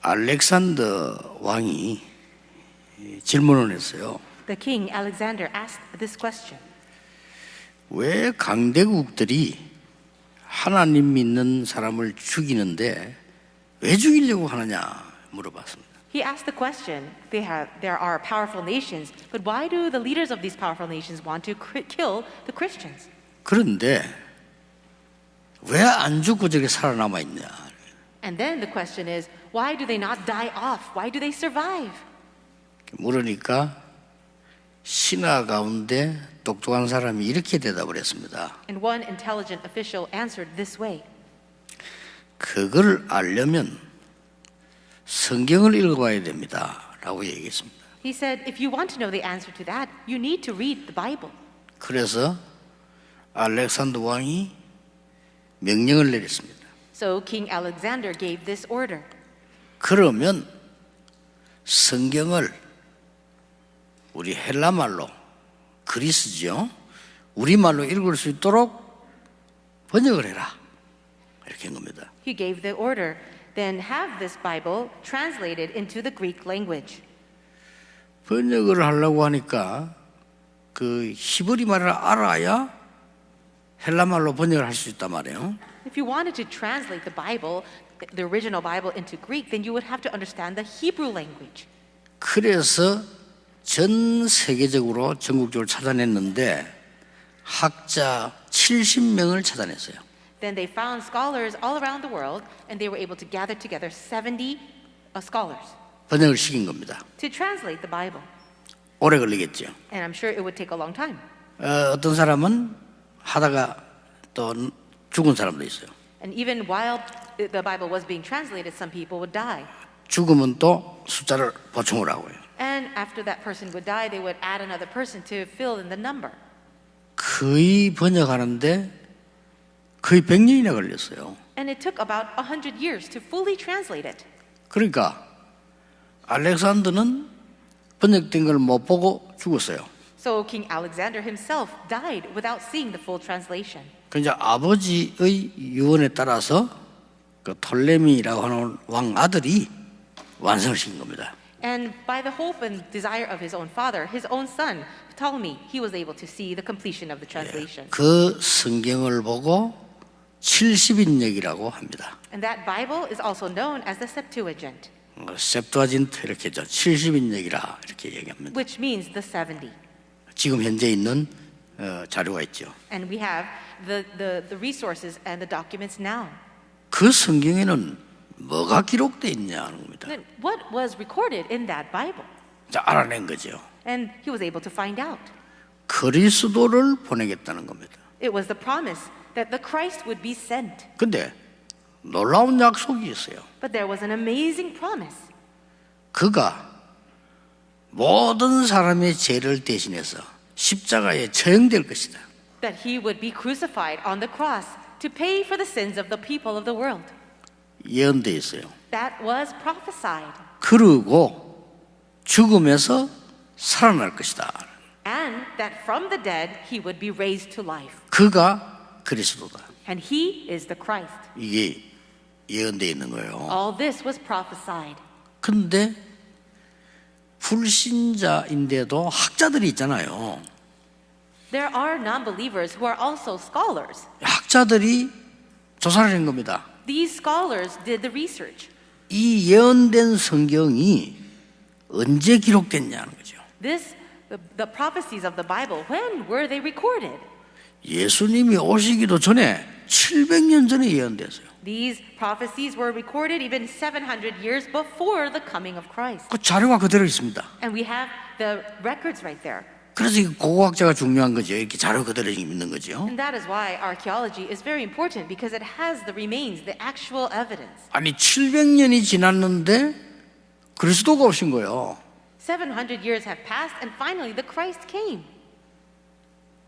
알렉산더 왕이 질문을 했어요. The king Alexander asked this question. 왜 강대국들이 하나님 믿는 사람을 죽이는데 왜 죽이려고 하느냐 물어봤습니다. He asked the question, there are powerful nations, but why do the leaders of these powerful nations want to kill the Christians? 그런데 왜 안 죽고 저기 살아남아 있냐? And then the question is, why do they not die off? Why do they survive? 물으니까 신하 가운데 똑똑한 사람이 이렇게 대답을 했습니다. And one intelligent official answered this way. 그걸 알려면 성경을 읽어봐야 됩니다. 라고 얘기했습니다. He said, if you want to know the answer to that, you need to read the Bible. 그래서 알렉산더 왕이 명령을 내렸습니다. So King Alexander gave this order. 그러면 성경을 우리 헬라말로 그리스죠. 우리말로 읽을 수 있도록 번역을 해라. 이렇게 한 겁니다. He gave the order. Then have this Bible translated into the Greek language. 번역을 하려고 하니까 그 히브리 말을 알아야 헬라말로 번역을 할 수 있단 말이에요. If you wanted to translate the Bible, the original Bible into Greek, then you would have to understand the Hebrew language. 그래서 전 세계적으로 전국적으로 찾아냈는데 학자 70명을 찾아냈어요. Then they found scholars all around the world, and they were able to gather together 70 scholars 번역을 시킨 겁니다. to translate the Bible. 오래 걸리겠죠. And I'm sure it would take a long time. 어떤 사람은 하다가 또 죽은 사람도 있어요. And even while the Bible was being translated, some people would die. 죽으면 또 숫자를 보충을 하고요. And after that person would die, they would add another person to fill in the number. 거의 번역하는데 거의 100년이나 걸렸어요. And it took about 100 years to fully translate it. 그러니까 알렉산더는 번역된 걸 못 보고 죽었어요. So King Alexander himself died without seeing the full translation. 그러니까 아버지의 유언에 따라서 그 톨레미라고 하는 왕 아들이 완성을 시킨 겁니다. And by the hope and desire of his own father, his own son, Ptolemy, he was able to see the completion of the translation. 그 성경을 보고 70인역이라고 합니다. And that Bible is also known as the Septuagint, 셉투아진트 이렇게 했죠. 70인역이라 이렇게 얘기합니다. which means the 70. 지금 현재 있는 자료가 있죠. And we have the resources and the documents now. 그 성경에는 뭐가 기록되어 있냐는 겁니다. Then what was recorded in that Bible? 자, 알아낸 거죠. And he was able to find out. 그리스도를 보내겠다는 겁니다. It was the promise that the Christ would be sent. 근데 놀라운 약속이 있어요. But there was an amazing promise. 그가 모든 사람의 죄를 대신해서 십자가에 처형될 것이다. That he would be crucified on the cross to pay for the sins of the people of the world. 예언되어 있어요. That was prophesied. 그리고 죽음에서 살아날 것이다. And that from the dead he would be raised to life. 그가 그리스도다. And he is the Christ. 이게 예언되어 있는 거예요. All this was prophesied. 근데 불신자인데도 학자들이 있잖아요. There are non-believers who are also scholars. 학자들이 조사를 한 겁니다. These scholars did the research. 이 예언된 성경이 언제 기록됐냐는 거죠. The prophecies of the Bible, when were they recorded? 예수님이 오시기도 전에 700년 전에 예언됐어요. These prophecies were recorded even 700 years before the coming of Christ. 그 자료가 그대로 있습니다. And we have the records right there. 그래서 이 고고학자가 중요한 거죠. 이렇게 자료 그대로 있는 거죠. And that is why archaeology is very important because it has the remains, the actual evidence. 아니 700년이 지났는데 그리스도가 오신 거예요. 700 years have passed and finally the Christ came.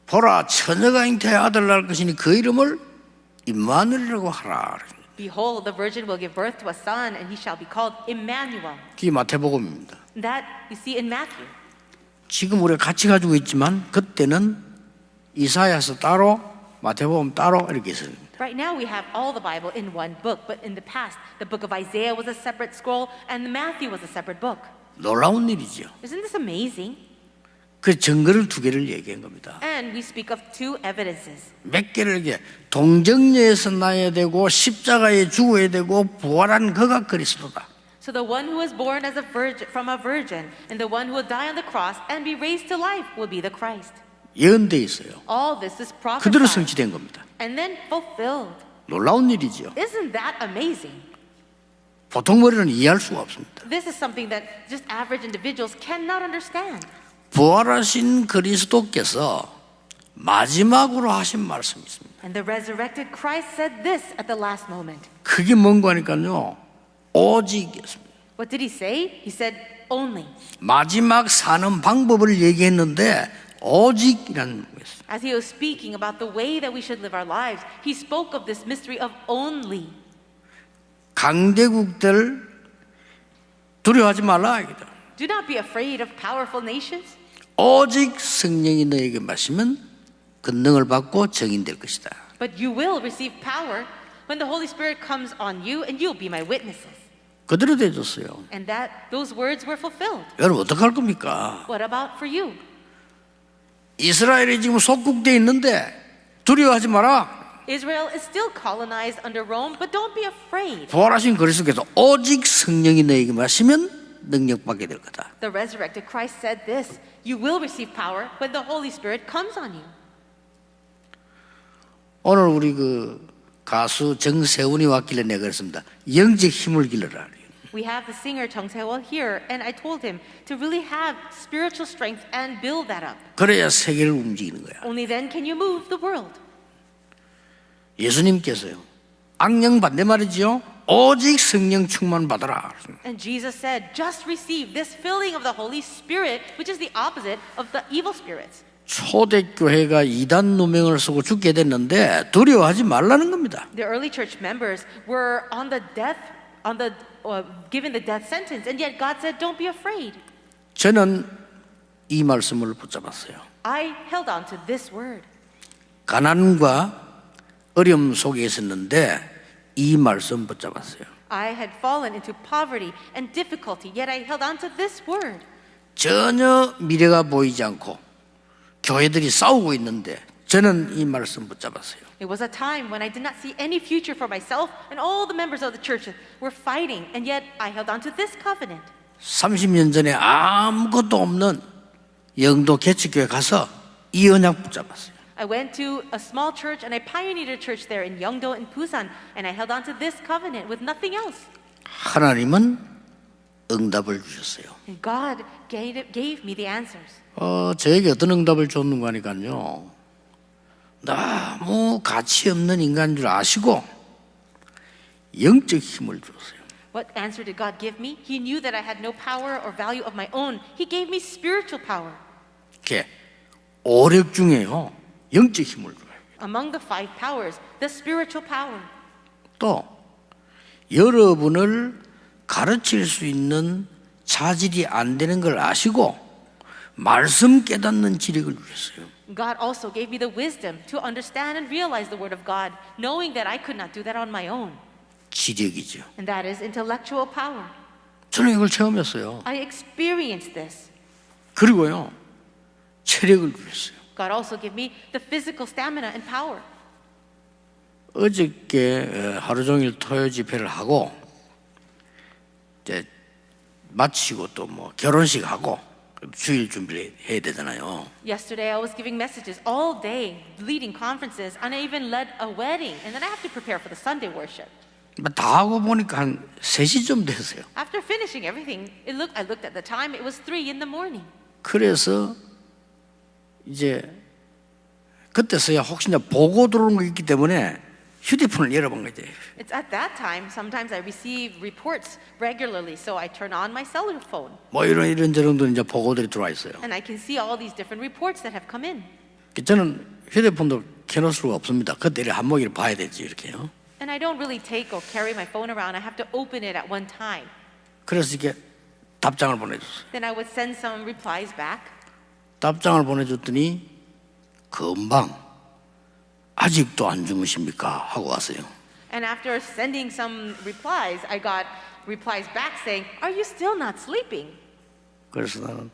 보라 처녀가 잉태의 아들 낳을 것이니 그 이름을 임마누엘이라고 하라. Behold, the virgin will give birth to a son and he shall be called Emmanuel. 그게 마태복음입니다. That you see in Matthew. 지금 우리가 같이 가지고 있지만 그때는 이사야서 따로 마태복음 따로 이렇게 있습니다. Right now we have all the Bible in one book, but in the past, the book of Isaiah was a separate scroll and Matthew was a separate book. 놀라운 일이죠. Isn't this amazing? 그 증거를 두 개를 얘기한 겁니다. And we speak of two evidences. 몇 개를 이게 동정녀에서 나야 되고 십자가에 죽어야 되고 부활한 그가 그리스도다. So the one who was born as a virgin, from a virgin, and the one who will die on the cross and be raised to life will be the Christ. 예언돼 있어요. All this is 그대로 prophesied 성취된 겁니다. and then fulfilled. 놀라운 일이죠. Isn't that amazing? 보통 머리는 이해할 수가 없습니다. This is something that just average individuals cannot understand. 부활하신 그리스도께서 마지막으로 하신 말씀이 있습니다. And the resurrected Christ said this at the last moment. 그게 뭔가 하니까요. 오직이었습니다. What did he say? He said only. 마지막 사는 방법을 얘기했는데 오직이라는 거였어요. As he was speaking about the way that we should live our lives, he spoke of this mystery of only. 강대국들 두려워하지 말라 이거다. Do not be afraid of powerful nations. 오직 성령이 너에게 마시면 권능을 받고 증인될 것이다. But you will receive power when the Holy Spirit comes on you and you'll be my witnesses. 그대로 돼줬어요. And those words were fulfilled. 여러분 어떡할 겁니까? What about for you? 이스라엘이 지금 속국돼 있는데 두려워하지 마라. Israel is still colonized under Rome, but don't be afraid. 부활하신 그리스도께서 오직 성령이 너에게 마시면 능력받게 될 거다. The resurrected Christ said this, you will receive power when the Holy Spirit comes on you. 오늘 우리 그 가수 정세훈이 왔길래 내가 그랬습니다. 영적 힘을 길러라. We have the singer Chung Se-wol here, and I told him to really have spiritual strength and build that up. 그래야 세계를 움직이는 거야. Only then can you move the world. 예수님께서요. 악령 반대 말이지요. 오직 성령 충만 받아라. And Jesus said, just receive this filling of the Holy Spirit, which is the opposite of the evil spirits. 초대교회가 이단 누명을 쓰고 죽게 됐는데 두려워하지 말라는 겁니다. The early church members were given the death sentence, and yet God said, don't be afraid. 저는 이 말씀을 붙잡았어요. I held on to this word. 가난과 어려움 속에 있었는데 이 말씀 붙잡았어요. I had fallen into poverty and difficulty, yet I held on to this word. 전혀 미래가 보이지 않고 교회들이 싸우고 있는데 저는 이 말씀 붙잡았어요. It was a time when I did not see any future for myself, and all the members of the church were fighting, and yet I held on to this covenant. 30년 전에 아무것도 없는 영도 개척교회 가서 이 언약 붙잡았어요. I went to a small church and I pioneered a church there in Yeongdo and Busan, and I held on to this covenant with nothing else. 하나님은 응답을 주셨어요. And God gave me the answers. 저에게 어떤 응답을 줬는가 하니까요. 너무 가치 없는 인간인 줄 아시고 영적 힘을 줬어요. What answer did God give me? He knew that I had no power or value of my own. He gave me spiritual power. 이렇게 오력 중에요. 영적 힘을 줘요. Among the 5 powers, the spiritual power. 또 여러분을 가르칠 수 있는 자질이 안 되는 걸 아시고 말씀 깨닫는 지력을 주셨어요. God also gave me the wisdom to understand and realize the word of God, knowing that I could not do that on my own. 지력이죠. And that is intellectual power. 저는 이걸 체험했어요. I experienced this. 그리고요. 체력을 주셨어요. God also gave me the physical stamina and power. 어저께 하루 종일 토요 집회를 하고 이제 마치고 또 뭐 결혼식 하고 주일 준비를 해야 되잖아요. Yesterday I was giving messages all day, leading conferences, and I even led a wedding, and then I have to prepare for the Sunday worship. 다 하고 보니까 한 3시쯤 됐어요. After finishing everything, I looked at the time, it was 3 in the morning. 그래서 이제 그때서야 혹시나 보고 들어오는 거 있기 때문에 휴대폰을 열어본 거지. It's at that time, sometimes I receive reports regularly, so I turn on my cellular phone. 뭐 이런 저런 이제 보고들이 들어와 있어요. And I can see all these different reports that have come in. 저는 휴대폰도 켜놓을 수가 없습니다. 그때 한 목이를 봐야 되지 이렇게요. And I don't really take or carry my phone around. I have to open it at one time. 그래서 이렇게 답장을 보내줬어요. Then I would send some replies back. 답장을 보내줬더니 금방 아직도 안 주무십니까? 하고 왔어요. And after sending some replies, I got replies back saying, "Are you still not sleeping?" 그래서 나는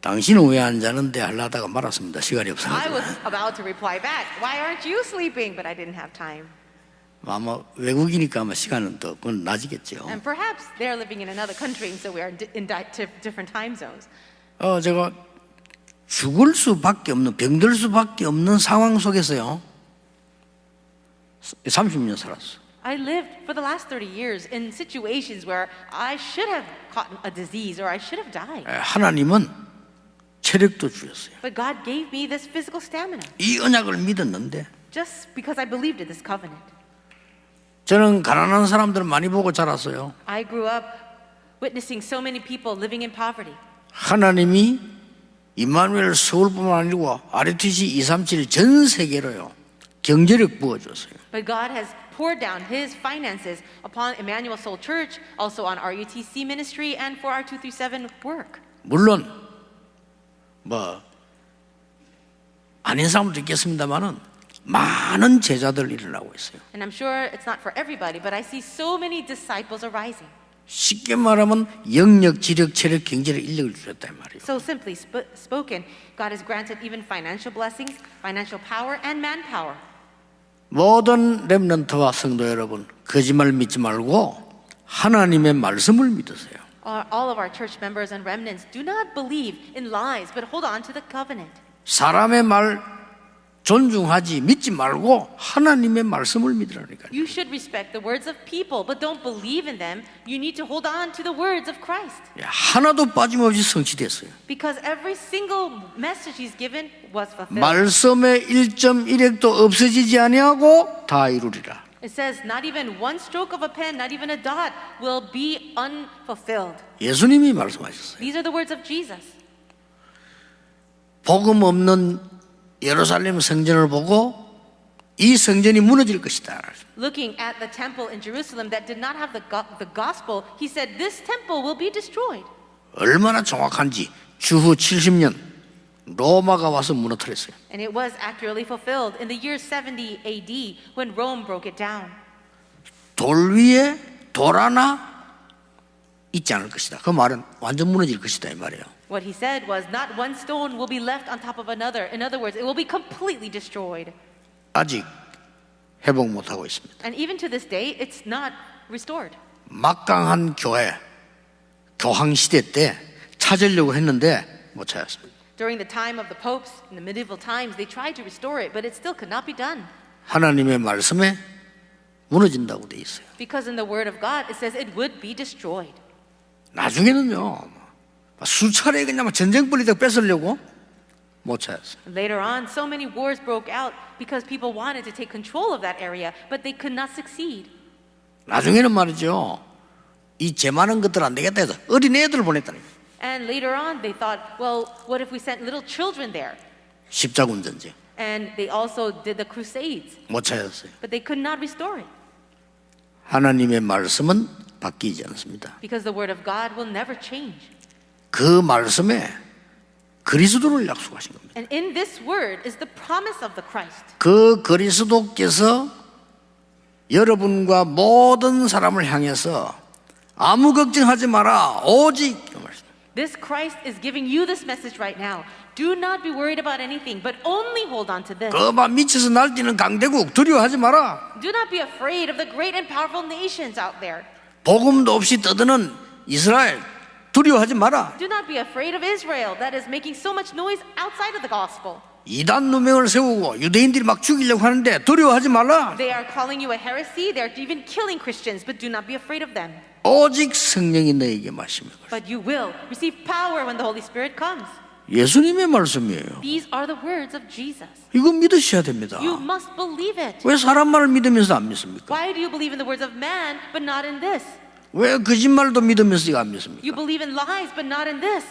당신은 왜 안 자는데 하려다가 말았습니다. 시간이 I 없어가지고. was about to reply back, "Why aren't you sleeping?" But I didn't have time. 아마 외국이니까 아마 시간은 더 그건 낮이겠죠. And perhaps they're living in another country, and so we are in different time zones. 제가 죽을 수밖에 없는, 병들 수밖에 없는 상황 속에서요 30년 살았어. I lived for the last 30 years in situations where I should have caught a disease or I should have died. 하나님은 체력도 주셨어요. But God gave me this physical stamina 이 언약을 믿었는데 just because I believed in this covenant. 저는 가난한 사람들을 많이 보고 자랐어요. I grew up witnessing so many people living in poverty. 하나님이 임마누엘 서울뿐만 아니고 RUTC 237 전 세계로요 경제력 부어줬어요. But God has poured down His finances upon Emmanuel Soul Church, also on RUTC ministry, and for our 237 work. 물론 아닌 사람도 있겠습니다만은 많은 제자들 일어나고 있어요. And I'm sure it's not for everybody, but I see so many disciples arising. 쉽게 말하면 영력, 지력, 체력, 경제력, 인력을 주셨단 말이에요. So simply spoken, God has granted even financial blessings, financial power, and manpower. 모든 렘넌트와 성도 여러분, 거짓말 믿지 말고 하나님의 말씀을 믿으세요. All of our church members and remnants do not believe in lies, but hold on to the covenant. 사람의 말 존중하지 믿지 말고 하나님의 말씀을 믿으라니까요. You should respect the words of people, but don't believe in them. You need to hold on to the words of Christ. 하나도 빠짐없이 성취됐어요. Because every single message He's given was fulfilled. 말씀의 1.1핵도 없어지지 아니하고 다 이루리라. It says, not even one stroke of a pen, not even a dot, will be unfulfilled. 예수님이 말씀하셨어요. These are the words of Jesus. 복음 없는 예루살렘 성전을 보고 이 성전이 무너질 것이다. Looking at the temple in Jerusalem that did not have the gospel, He said, this temple will be destroyed. 얼마나 정확한지 주후 70년 로마가 와서 무너뜨렸어요. And it was accurately fulfilled in the year 70 AD when Rome broke it down. 돌 위에 돌 하나 있지 않을 것이다. 그 말은 완전 무너질 것이다 이 말이에요. What He said was, not one stone will be left on top of another. In other words, it will be completely destroyed. 아직 회복 못하고 있습니다. And even to this day, it's not restored. 막강한 교황 시대 때 찾으려고 했는데 못 찾았습니다. During the time of the popes in the medieval times, they tried to restore it, but it still could not be done. 하나님의 말씀에 무너진다고 돼 있어요. Because in the word of God, it says it would be destroyed. 나중에는요 수차례 그냥 전쟁 벌이다가 뺏으려고 못 찾았어요. Later on, so many wars broke out because people wanted to take control of that area, but they could not succeed. 나중에는 말이죠 이 재 많은 것들 안 되겠다 해서 어린 애들을 보냈다니. And later on, they thought, well, what if we sent little children there? 십자군 전쟁 And they also did the Crusades, 못 찾았어요. but they could not restore it 하나님의 말씀은 바뀌지 않습니다. because the word of God will never change. 그 말씀에 그리스도를 약속하신 겁니다. And in this word is the promise of the Christ. 그 그리스도께서 여러분과 모든 사람을 향해서 아무 걱정하지 마라 오직 This Christ is giving you this message right now. Do not be worried about anything, but only hold on to this. 그만 미쳐서 날뛰는 강대국 두려워하지 마라. Do not be afraid of the great and powerful nations out there. 복음도 없이 떠드는 이스라엘 두려워하지 마라. Do not be afraid of Israel that is making so much noise outside of the gospel. 이단 누명을 세우고 유대인들이 막 죽이려고 하는데 두려워하지 말라. They are calling you a heresy. They are even killing Christians, but do not be afraid of them. 오직 성령이 너에게 마시며 But you will receive power when the Holy Spirit comes. 예수님의 말씀이에요. These are the words of Jesus. 이거 믿으셔야 됩니다. You must believe it. 왜 사람 말을 믿으면서 안 믿습니까? Why do you believe in the words of man, but not in this? 왜 거짓말도 믿으면서 이거 안 믿습니까? You believe in lies, but not in this.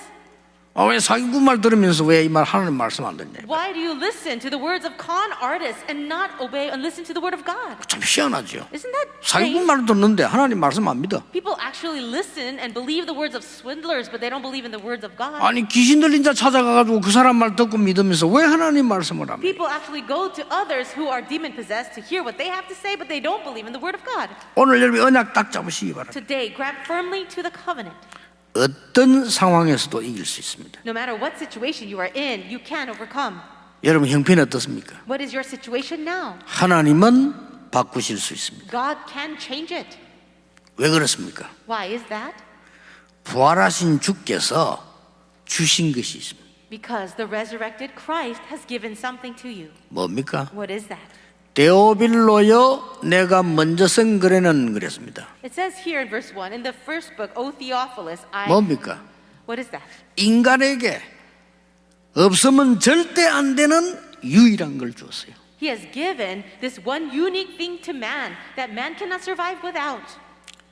왜 사기꾼 말 들으면서 왜 이 말 하나님 말씀 안 듣냐? Why do you listen to the words of con artists and not obey and listen to the word of God? 참 희한하죠. Isn't that 사기꾼 strange? 말 듣는데 하나님 말씀 안 믿어. People actually listen and believe the words of swindlers, but they don't believe in the words of God. 아니 귀신 들린 자 찾아가가지고 그 사람 말 듣고 믿으면서 왜 하나님 말씀을 안 믿어? People actually go to others who are demon possessed to hear what they have to say, but they don't believe in the word of God. 오늘 여러분 언약 딱 잡으시기 바랍니다. Today, grab firmly to the covenant. 어떤 상황에서도 이길 수 있습니다. No matter what situation you are in, you can overcome. 여러분 형편이 어떻습니까? What is your situation now? 하나님은 바꾸실 수 있습니다. God can change it. 왜 그렇습니까? Why is that? 부활하신 주께서 주신 것이 있습니다. Because the resurrected Christ has given something to you. 뭡니까? What is that? 데오빌로여 내가 먼저 쓴 글에는 그랬습니다. It says here in verse 1, in the first book, O Theophilus, 뭡니까? What is that? 인간에게 없으면 절대 안 되는 유일한 걸 주었어요. He has given this one unique thing to man that man cannot survive without.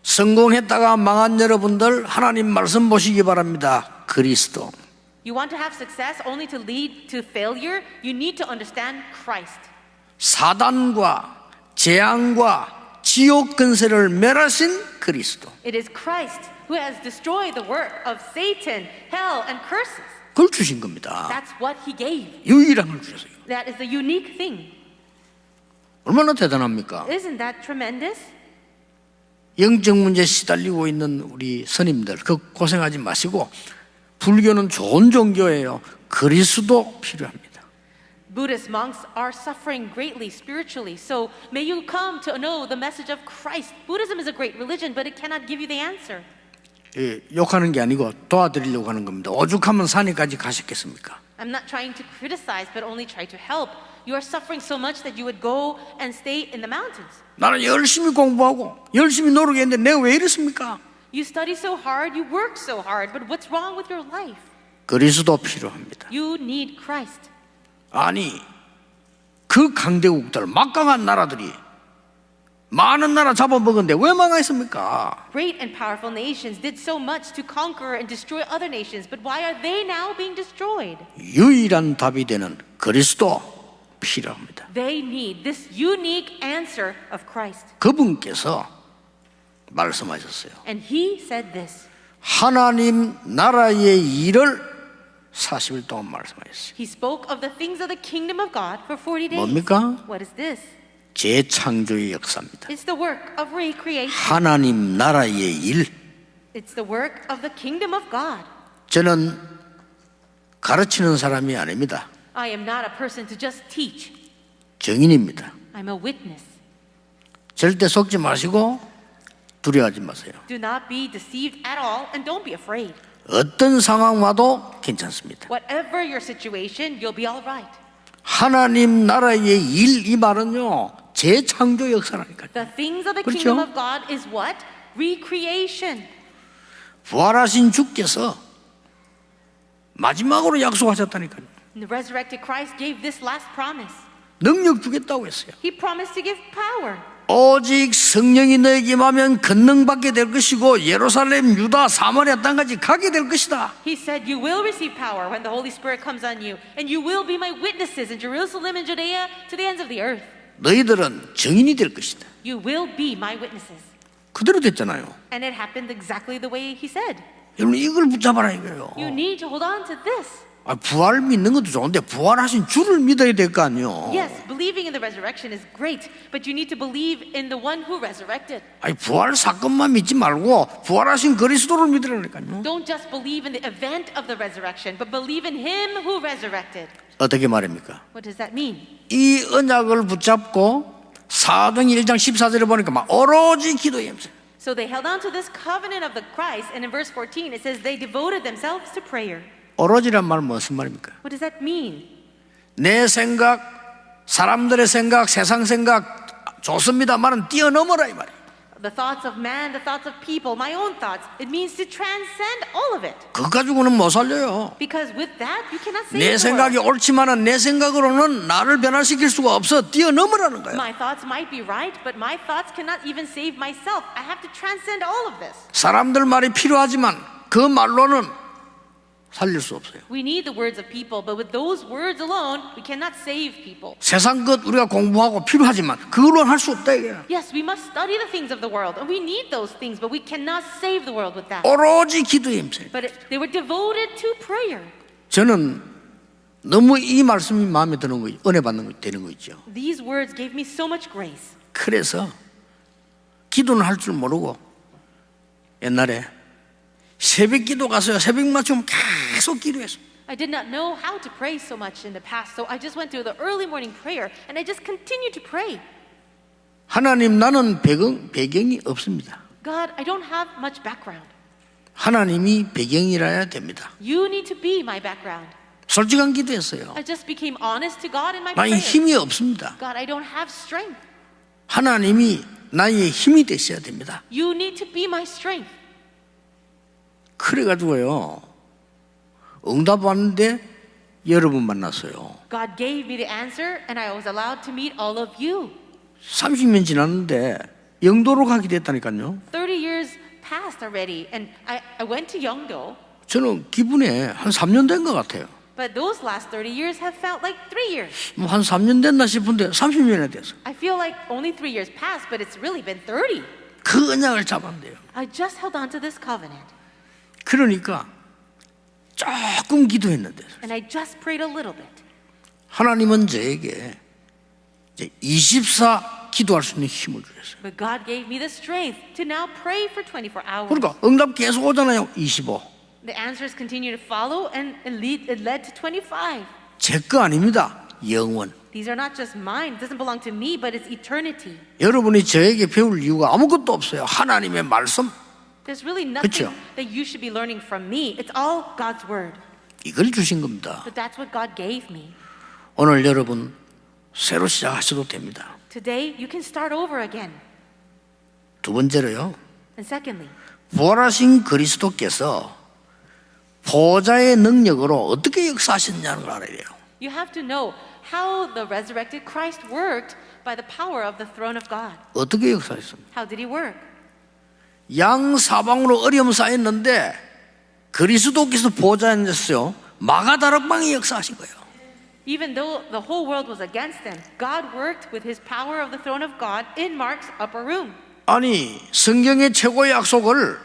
성공했다가 망한 여러분들 하나님 말씀 보시기 바랍니다. 그리스도. You want to have success only to lead to failure? You need to understand Christ. 사단과 재앙과 지옥 근세를 멸하신 그리스도. It is Christ who has destroyed the work of Satan, hell, and curses. 그걸 주신 겁니다. That's what he gave. 유일한 걸 주셨어요. That is the unique thing. 얼마나 대단합니까? Isn't that tremendous? 영적 문제에 시달리고 있는 우리 스님들 그 고생하지 마시고 불교는 좋은 종교예요. 그리스도 필요합니다. Buddhist monks are suffering greatly spiritually. So may you come to know the message of Christ. Buddhism is a great religion, but it cannot give you the answer. 예, 욕하는 게 아니고 도와드리려고 하는 겁니다. 오죽하면 산에까지 가셨겠습니까? I'm not trying to criticize, but only try to help. You are suffering so much that you would go and stay in the mountains. 나는 열심히 공부하고 열심히 노력했는데 내가 왜 이렇습니까? You study so hard, you work so hard, but what's wrong with your life? 그리스도 필요합니다. You need Christ. 아니 그 강대국들 막강한 나라들이 많은 나라 잡아먹었는데 왜 망했습니까? Great and powerful nations did so much to conquer and destroy other nations, but why are they now being destroyed? 유일한 답이 되는 그리스도 필요합니다. They need this unique answer of Christ. 그분께서 말씀하셨어요. And he said this. 하나님 나라의 일을 40일 동안 말씀하셨어요. He spoke of the things of the kingdom of God for 40 days. 뭡니까? What is this? 재창조의 역사입니다. It's the work of recreation. 하나님 나라의 일. It's the work of the kingdom of God. 저는 가르치는 사람이 아닙니다. I am not a person to just teach. 증인입니다. I'm a witness. 절대 속지 마시고 두려워하지 마세요. Do not be deceived at all and don't be afraid. 어떤 상황 와도 괜찮습니다. Whatever your situation, you'll be all right. 하나님 나라의 일 이 말은요 재창조 역사라니까요. The things of the 그렇죠? kingdom of God is what? Recreation. 부활하신 주께서 마지막으로 약속하셨다니까요. And the resurrected Christ gave this last promise. 능력 주겠다고 했어요. He promised to give power. 오직 성령이 너에게 임하면 권능받게 될 것이고 예루살렘, 유다, 사마리아 땅까지 가게 될 것이다. He said, you will receive power when the Holy Spirit comes on you, and you will be my witnesses in Jerusalem and Judea to the ends of the earth. 너희들은 증인이 될 것이다. You will be my witnesses. 그대로 됐잖아요. And it happened exactly the way he said. 여러분 이걸 붙잡아라 이거예요. You need to hold on to this. 부활 믿는 것도 좋은데 부활하신 주를 믿어야 될 거 아니에요. Yes, believing in the resurrection is great, but you need to believe in the one who resurrected. 부활 사건만 믿지 말고 부활하신 그리스도를 믿으라니까요. Don't just believe in the event of the resurrection, but believe in him who resurrected. 어떻게 말입니까? What does that mean? 이 언약을 붙잡고 사도행 1장 14절에 보니까 막 오로지 기도에 힘써요. So they held on to this covenant of the Christ, and in verse 14 it says they devoted themselves to prayer. 오로지란 말은 무슨 말입니까? What does that mean? 내 생각, 사람들의 생각, 세상 생각 좋습니다만은 뛰어넘어라 이 말이에요. The thoughts of man, the thoughts of people, my own thoughts. It means to transcend all of it. 그거 가지고는 못 살려요. Because with that, you cannot save 내 the 생각이 world. 옳지만은 내 생각으로는 나를 변화시킬 수가 없어. 뛰어넘으라는 거예요. My thoughts might be right, but my thoughts cannot even save myself. I have to transcend all of this. 사람들 말이 필요하지만 그 말로는 살릴 수 없어요. We need the words of people, but with those words alone, we cannot save people. 세상 것 우리가 공부하고 필요하지만 그걸로는 할 수 없다 이게요. Yes, we must study the things of the world, and we need those things, but we cannot save the world with that. 오로지 기도에 힘써요. But they were devoted to prayer. 저는 너무 이 말씀이 마음에 드는 거, 은혜 받는 거 되는 거 있죠. These words gave me so much grace. 그래서 기도는 할 줄 모르고 옛날에 새벽 기도 가서요. 새벽 맞추면 계속 기도했어요. I did not know how to pray so much in the past, so I just went through the early morning prayer, and I just continued to pray. 하나님 나는 배경이 없습니다. God, I don't have much background. 하나님이 배경이라야 됩니다. You need to be my background. 솔직한 기도했어요. I just became honest to God in my 나의 prayer. 힘이 없습니다. God, I don't have strength. 하나님이 나의 힘이 되셔야 됩니다. You need to be my strength. 그래가지고요 응답 왔는데 여러분 만났어요. God gave me the answer, and I was allowed to meet all of you. 30년 지났는데 영도로 가게 됐다니까요. 30 years passed already, and I went to Yeongdo, 저는 기분에 한 3년 된 것 같아요. but those last 30 years have felt like 3 years. 뭐 한 3년 됐나 싶은데 30년이 됐어요. I feel like only 3 years passed, but it's really been 30. 그 언약을 잡았는데요. I just held on to this covenant, 그러니까 조금 기도했는데 and I just prayed a little bit. 하나님은 저에게 이제 24 기도할 수 있는 힘을 주셨어요. But God gave me the strength to now pray for 24 hours. 그러니까 응답 계속 오잖아요. 25. The answers continue to follow, and it led to 25. 제 거 아닙니다. 영원. These are not just mine. It doesn't belong to me, but it's eternity. 여러분이 저에게 배울 이유가 아무것도 없어요. 하나님의 말씀 There's really nothing 그쵸? that you should be learning from me. It's all God's word. 이걸 주신 겁니다. But that's what God gave me. 오늘 여러분 새로 시작하셔도 됩니다. Today, you can start over again. 두 번째로요. And secondly, 부활하신 그리스도께서 보좌의 능력으로 어떻게 역사하셨냐는 걸 알아야 돼요. you have to know how the resurrected Christ worked by the power of the throne of God. 어떻게 역사하셨습니까? How did he work? 양 사방으로 어려움 쌓였는데 그리스도께서 보좌에 앉았어요. 마가다락방이 역사하신 거예요. Even though the whole world was against them, God worked with his power of the throne of God in Mark's upper room. 아니 성경의 최고의 약속을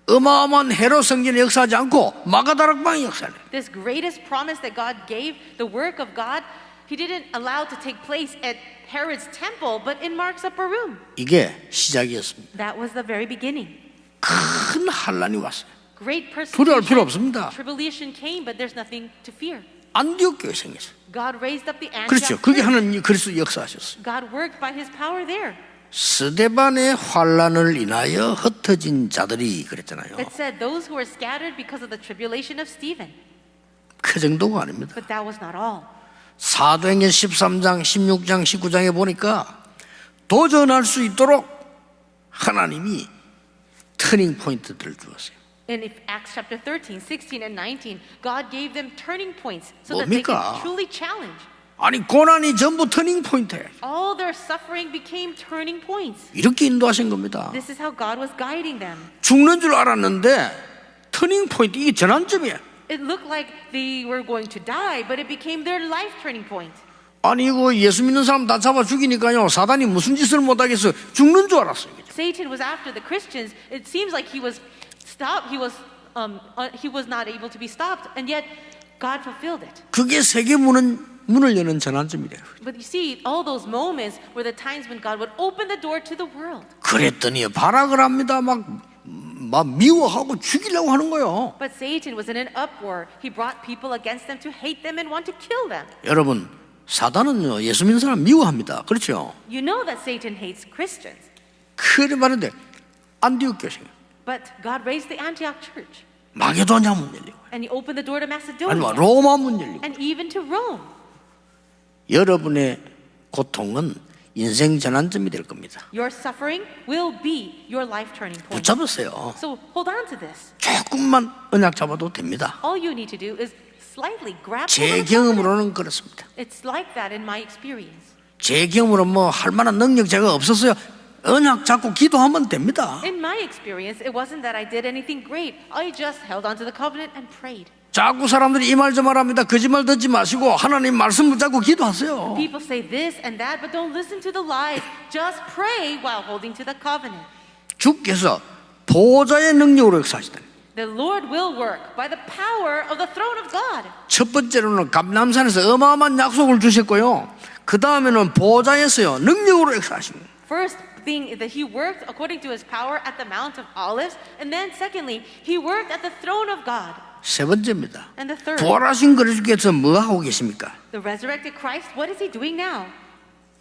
어마어마한 헤롯 성전에 역사하지 않고 마가다락방이 역사해요. This greatest promise that God gave, the work of God, he didn't allow to take place at Herod's temple, but in Mark's upper room. 이게 시작이었습니다. That was the very beginning. 큰 환란이 왔어요. Great 두려울 필요 persecution, 없습니다. tribulation came, but there's nothing to fear. 안디옥 교회 생겼어요. God raised up the 그렇죠. Antioch 그게 church. 하나님 그리스도 역사하셨어요. God worked by his power there. 스데반의 환란을 인하여 흩어진 자들이 그랬잖아요. It said those who were scattered because of the tribulation of Stephen. 그 정도가 아닙니다. But that was not all. 사도행전 13장, 16장, 19장에 보니까 도전할 수 있도록 하나님이 터닝 포인트들을 주었어요. In Acts chapter 13, 16, and 19, God gave them turning points so that they 뭡니까? could truly challenge. 아니 고난이 전부 터닝 포인트예요. All their suffering became turning points. 이렇게 인도하신 겁니다. This is how God was guiding them. 죽는 줄 알았는데 터닝 포인트 이게 전환점이에요. It looked like they were going to die, but it became their life turning point. 아니 이거 예수 믿는 사람 다 잡아 죽이니까요 사단이 무슨 짓을 못하겠어 죽는 줄 알았어요. Satan was after the Christians. It seems like he was stopped. He was not able to be stopped, and yet God fulfilled it. 그게 세계 문을 여는 전환점이래요. But you see, all those moments were the times when God would open the door to the world. 그랬더니 발악을 합니다. 막 미워하고 죽이려고 하는 거예요. But Satan was in an uproar. He brought people against them to hate them and want to kill them. 여러분 사단은요 예수 믿는 사람 미워합니다. 그렇죠? You know that Satan hates Christians. 그래 말인데 안디옥 교회 But God raised the Antioch church. 마게도냐 문 열리고 And he opened the door to Macedonia. 아니면 로마 문 열리고 And even to Rome. 여러분의 고통은 인생 전환점이 될 겁니다. Your suffering will be your life turning point. 붙잡으세요. So hold on to this. 조금만 언약 잡아도 됩니다. All you need to do is slightly grab 제 hold of the covenant. 경험으로는 그렇습니다. It's like that in my experience. 제 경험으로 뭐 할 만한 능력 제가 없었어요. 언약 잡고 기도하면 됩니다. In my experience, it wasn't that I did anything great. I just held on to the covenant and prayed. 자꾸 사람들이 이 말 저 말 합니다. 거짓말 듣지 마시고 하나님 말씀 붙잡고 기도하세요. People say this and that, but don't listen to the lies. Just pray while holding to the covenant. 주께서 보좌의 능력으로 역사하시다. The Lord will work by the power of the throne of God. 첫 번째로는 감람산에서 어마어마한 약속을 주셨고요. 그 다음에는 보좌에서요 능력으로 역사하십니다. First thing is that he worked according to his power at the Mount of Olives, and then secondly, he worked at the throne of God. 세 번째입니다. And the third, 부활하신 그리스도께서 뭐 하고 계십니까? the resurrected Christ, what is he doing now?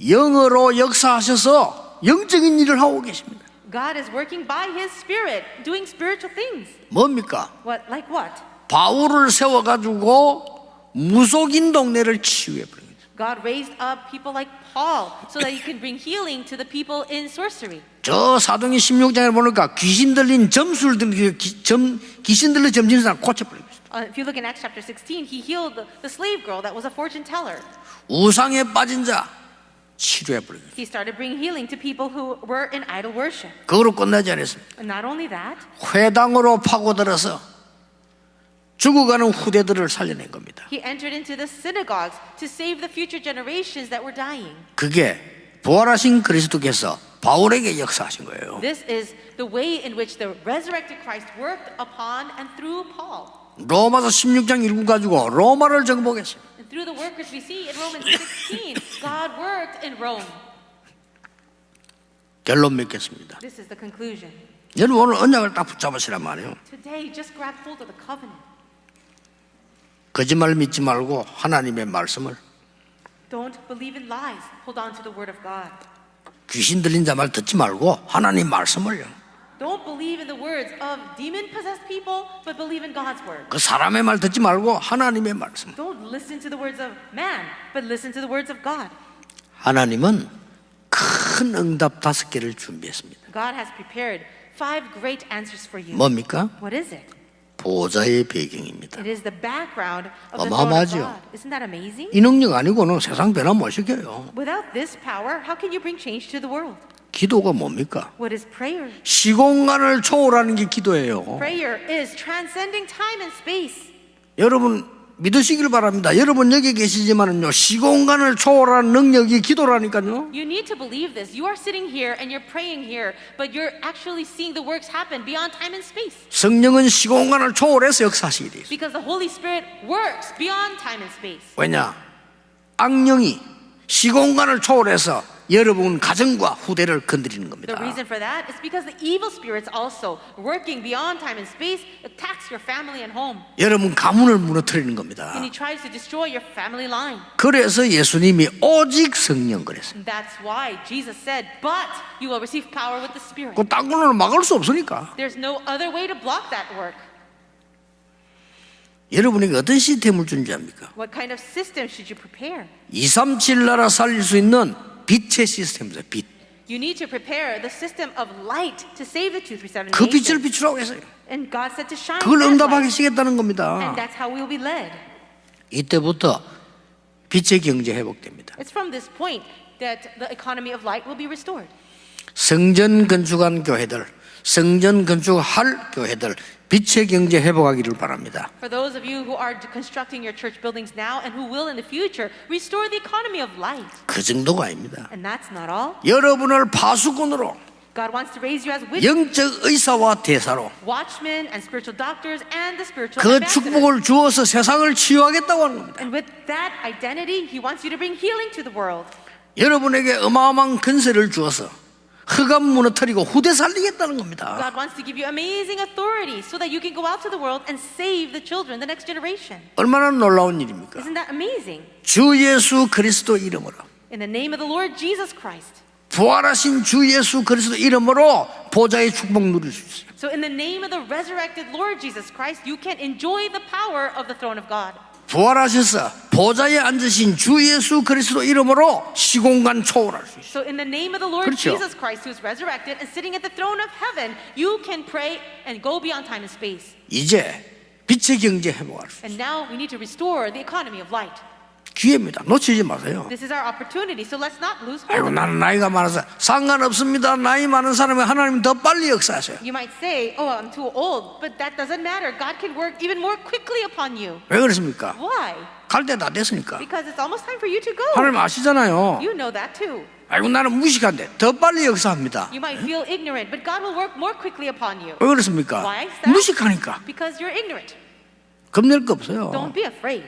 영으로 역사하셔서 영적인 일을 하고 계십니다. God is working by his spirit, doing spiritual things. 뭡니까? What, like what? 바울을 세워가지고 무속인 동네를 치유해버립니다. God raised up people like Paul so that he can bring healing to the people in sorcery. 저 사도행 16장에 보니까 귀신 들린 귀신 들린 점진 사람 고쳐버립니다. If you look in Acts chapter 16, he healed the slave girl that was a fortune teller. 우상에 빠진 자 치료해버립니다. He started bringing healing to people who were in idol worship. 그거로 끝나지 않았습니다. And not only that, 회당으로 파고들어서 죽어가는 후대들을 살려낸 겁니다. he entered into the synagogues to save the future generations that were dying. 그게 부활하신 그리스도께서 바울에게 역사하신 거예요. This is the way in which the resurrected Christ worked upon and through Paul. 로마서 16장 1구 가지고 로마를 정복했어요. And through the workers we see in Romans 16, God worked in Rome. 결론 맺겠습니다. This is the conclusion. 여러분 오늘 언약을 딱 붙잡으시란 말이에요. Today, just grab hold of the covenant. 거짓말 믿지 말고 하나님의 말씀을, Don't believe in lies. Hold on to the word of God. 귀신 들린 자 말 듣지 말고 하나님 말씀을요. Don't believe in the words of demon-possessed people, but believe in God's word. 그 사람의 말 듣지 말고 하나님의 말씀. Don't listen to the words of man, but listen to the words of God. 하나님은 큰 응답 5개를 준비했습니다. God has prepared 5 great answers for you. 뭡니까? What is it? 보좌의 배경입니다. It is the background of the throne of 어마어마하죠. God. Isn't that amazing? 이 능력 아니고는 세상 변화 못 시켜요. Without this power, how can you bring change to the world? 기도가 뭡니까? What is prayer? 시공간을 초월하는 게 기도예요. Prayer is transcending time and space. 여러분 믿으시길 바랍니다. 여러분 여기 계시지만은요 시공간을 초월하는 능력이 기도라니까요. You need to believe this. You are sitting here and you're praying here, but you're actually seeing the works happen beyond time and space. 성령은 시공간을 초월해서 역사하시게 돼 있어요. Because the Holy Spirit works beyond time and space. 왜냐? 악령이 시공간을 초월해서 여러분 가정과 후대를 건드리는 겁니다. The reason for that is because the evil spirits also working beyond time and space attacks your family and home. 여러분 가문을 무너뜨리는 겁니다. And he tries to destroy your family line. 그래서 예수님이 오직 성령 그랬어요. And that's why Jesus said, but you will receive power with the Spirit. 그 딴 걸로는 막을 수 없으니까. There's no other way to block that work. 여러분에게 어떤 시스템을 준비합니까? What kind of system should you prepare? 237 나라 살릴 수 있는 빛의 시스템입니다. 빛. You need to prepare the system of light to save the 237 그 빛을 nations. 비추라고 했어요. And God said to shine 그걸 that light. 응답하시겠다는 And 겁니다. that's how we will be led. 이때부터 빛의 경제 회복됩니다. It's from this point that the economy of light will be restored. 성전 건축한 교회들, 성전 건축할 교회들 빛의 경제 회복하기를 바랍니다. For those of you who are constructing your church buildings now and who will in the future, restore the economy of light. 그 정도가 아닙니다. And that's not all. 여러분을 파수꾼으로 God wants to raise you as witnesses, 영적 의사와 대사로 watchmen and spiritual doctors and the spiritual 그 ambassadors. 축복을 주어서 세상을 치유하겠다고 하는 겁니다. And with that identity, He wants you to bring healing to the world. 여러분에게 어마어마한 근세를 주어서 흑암 무너뜨리고 후대 살리겠다는 겁니다. God wants to give you amazing authority so that you can go out to the world and save the children, the next generation. 얼마나 놀라운 일입니까? Isn't that amazing? 주 예수 그리스도 이름으로 In the name of the Lord Jesus Christ. 부활하신 주 예수 그리스도 이름으로 보좌의 축복 누릴 수 있어요. So in the name of the resurrected Lord Jesus Christ, you can enjoy the power of the throne of God. 부활하셔서 보좌에 앉으신 주 예수 그리스도 이름으로 시공간 초월할 수 있어요. So in the name of the Lord 그렇죠. Jesus Christ, who is resurrected and sitting at the throne of heaven, you can pray and go beyond time and space. 이제 빛의 경제 회복할 수 있어요. And now we need to restore the economy of light. 기회입니다. 놓치지 마세요. This is our opportunity, so let's not lose 아이고 hope. 나는 나이가 많아서 상관없습니다. 나이 많은 사람이 하나님 더 빨리 역사하세요. You might say, oh, I'm too old, but that doesn't matter. God can work even more quickly upon you. 왜 그렇습니까? Why? 갈 때 다 됐으니까. Because it's almost time for you to go. 하나님 아시잖아요. You know that too. 아이고 나는 무식한데 더 빨리 역사합니다. You might feel ignorant, but God will work more quickly upon you. 왜 그렇습니까? Why is that? 무식하니까. Because you're ignorant. 겁낼 거 없어요. Don't be afraid.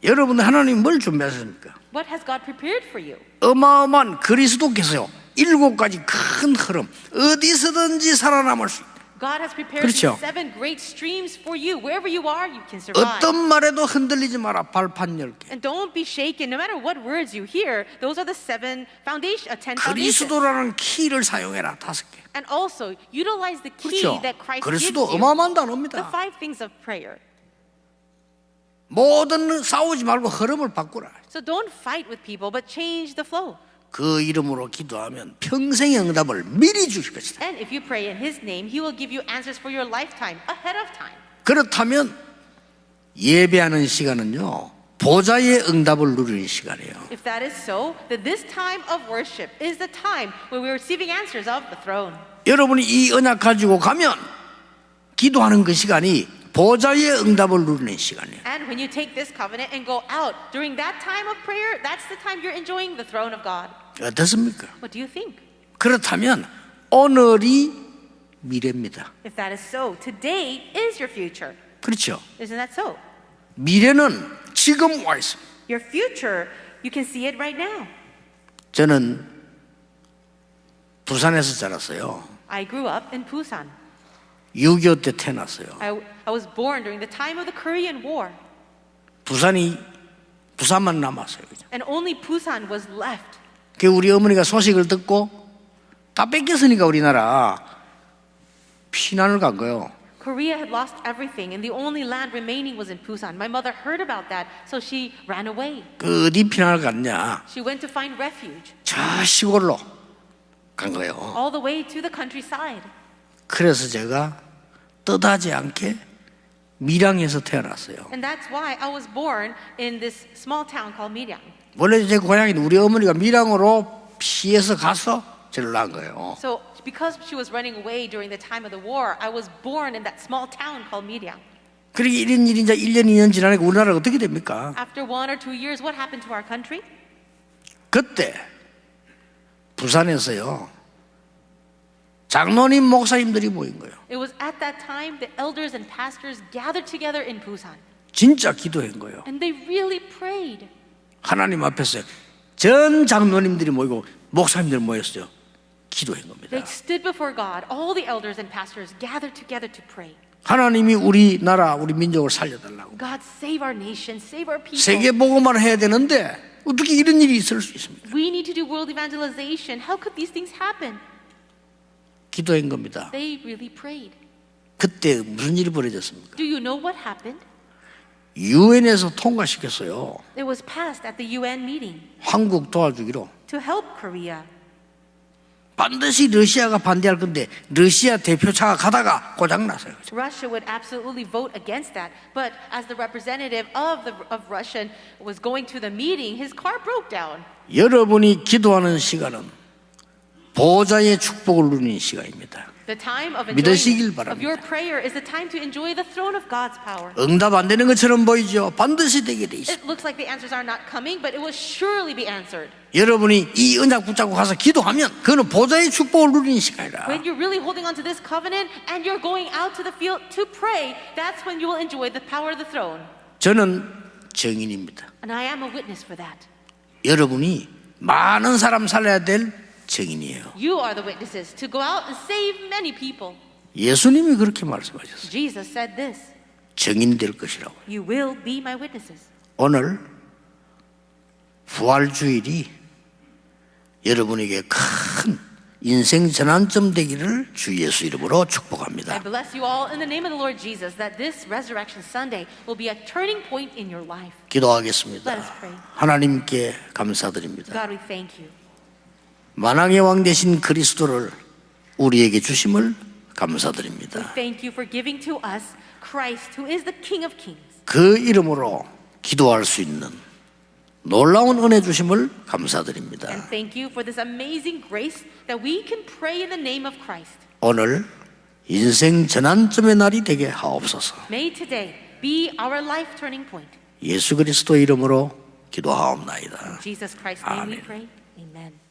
여러분 하나님 뭘 준비하셨습니까? What has God prepared for you? 어마어마한 그리스도께서요 7가지 큰 흐름 어디서든지 살아남을 수 있다. God has prepared 그렇죠. 7 great streams for you. Wherever you are, you can survive. 어떤 말에도 흔들리지 마라. 발판 10개. And don't be shaken. No matter what words you hear, those are the 10 foundations. 그리스도라는 키를 사용해라. 5개. And also, utilize the key 그렇죠. that Christ gives 그리스도 you. 어마어마한 The 단어입니다. 5 things of prayer. 모든 싸우지 말고 흐름을 바꾸라. So don't fight with people, but change the flow. 그 이름으로 기도하면 평생의 응답을 미리 주실 것이다. And if you pray in His name, He will give you answers for your lifetime, ahead of time. 그렇다면 예배하는 시간은요 보좌의 응답을 누리는 시간이에요. If that is so, then this time of worship is the time when we're receiving answers of the throne. 여러분이 이 언약 가지고 가면 기도하는 그 시간이 보좌의 응답을 누리는 시간이에요. And when you take this covenant and go out during that time of prayer, that's the time you're enjoying the throne of God. 어떻습니까? What do you think? 그렇다면 오늘이 미래입니다. If that is so, today is your future. 그렇죠? Isn't that so? 미래는 지금 와 있습니다. Your future, you can see it right now. 저는 부산에서 자랐어요. I grew up in Busan. 6.25 때 태어났어요. I was born during the time of the Korean War. 부산만 남았어요. And only Busan was left. 그 우리 어머니가 소식을 듣고 다 뺏겼으니까 우리나라 피난을 간 거예요. Korea had lost everything, and the only land remaining was in Busan. My mother heard about that, so she ran away. 그 어디 피난을 갔냐? She went to find refuge 저 시골로 간 거예요. all the way to the countryside. 그래서 제가 뜻하지 않게 밀양에서 태어났어요. And that's why I was born in this small town called Miryang. 원래 제 고향인 우리 어머니가 밀양으로 피해서 가서 저를 낳은 거예요. So because she was running away during the time of the war, I was born in that small town called Miryang. 그러게 이런 일이 이제 1년, 2년 지나니까 우리나라가 어떻게 됩니까? After 1 or 2 years, what happened to our country? 그때 부산에서요 장로님 목사님들이 모인 거예요. It was at that time the elders and pastors gathered together in Busan. 진짜 기도한 거예요. And they really prayed. 하나님 앞에서 전 장로님들이 모이고 목사님들 모였어요. 기도한 겁니다. They stood before God. All the elders and pastors gathered together to pray. 하나님이 우리나라 우리 민족을 살려달라고. God, save our nation, save our people. 세계 보고만 해야 되는데 어떻게 이런 일이 있을 수 있습니까? We need to do world evangelization. How could these things happen? 기도한 겁니다. They really prayed. 그때 무슨 일이 벌어졌습니까? Do you know what happened? 유엔에서 통과시켰어요. It was passed at the UN meeting 한국 도와주기로. to help Korea. 반드시 러시아가 반대할 건데 러시아 대표차가 가다가 고장났어요. Russia would absolutely vote against that. But as the representative of Russia was going to the meeting, his car broke down. 여러분이 기도하는 시간은 보좌의 축복을 누리는 시간입니다. The time of 믿으시길 enjoyment of 바랍니다. your prayer is the time to enjoy the throne of God's power. 응답 안 되는 것처럼 보이죠. 반드시 되게 돼 있어요. It looks like the answers are not coming, but it will surely be answered. 여러분이 이 언약 붙잡고 가서 기도하면 그거는 보좌의 축복을 누리는 시간이라. When you're really holding on to this covenant and you're going out to the field to pray, that's when you will enjoy the power of the throne. 저는 증인입니다. And I am a witness for that. 여러분이 많은 사람 살려야 될 증인이에요. You are the witnesses to go out and save many people. 예수님이 그렇게 말씀하셨어요. Jesus said this. 증인 될 것이라고. You will be my witnesses. 오늘 부활주일이 여러분에게 큰 인생 전환점 되기를 주 예수 이름으로 I 축복합니다. bless you all in the name of the Lord Jesus that this Resurrection Sunday will be a turning point in your life. 기도하겠습니다. Let us pray. 하나님께 감사드립니다. God, we thank you. 만왕의 왕 되신 그리스도를 우리에게 주심을 감사드립니다. Thank you for giving to us Christ, who is the King of Kings. 그 이름으로 기도할 수 있는 놀라운 은혜 주심을 감사드립니다. And thank you for this amazing grace that we can pray in the name of Christ. 오늘 인생 전환점의 날이 되게 하옵소서. May today be our life turning point. 예수 그리스도 이름으로 기도하옵나이다. In Jesus Christ's name we 아멘. pray. Amen.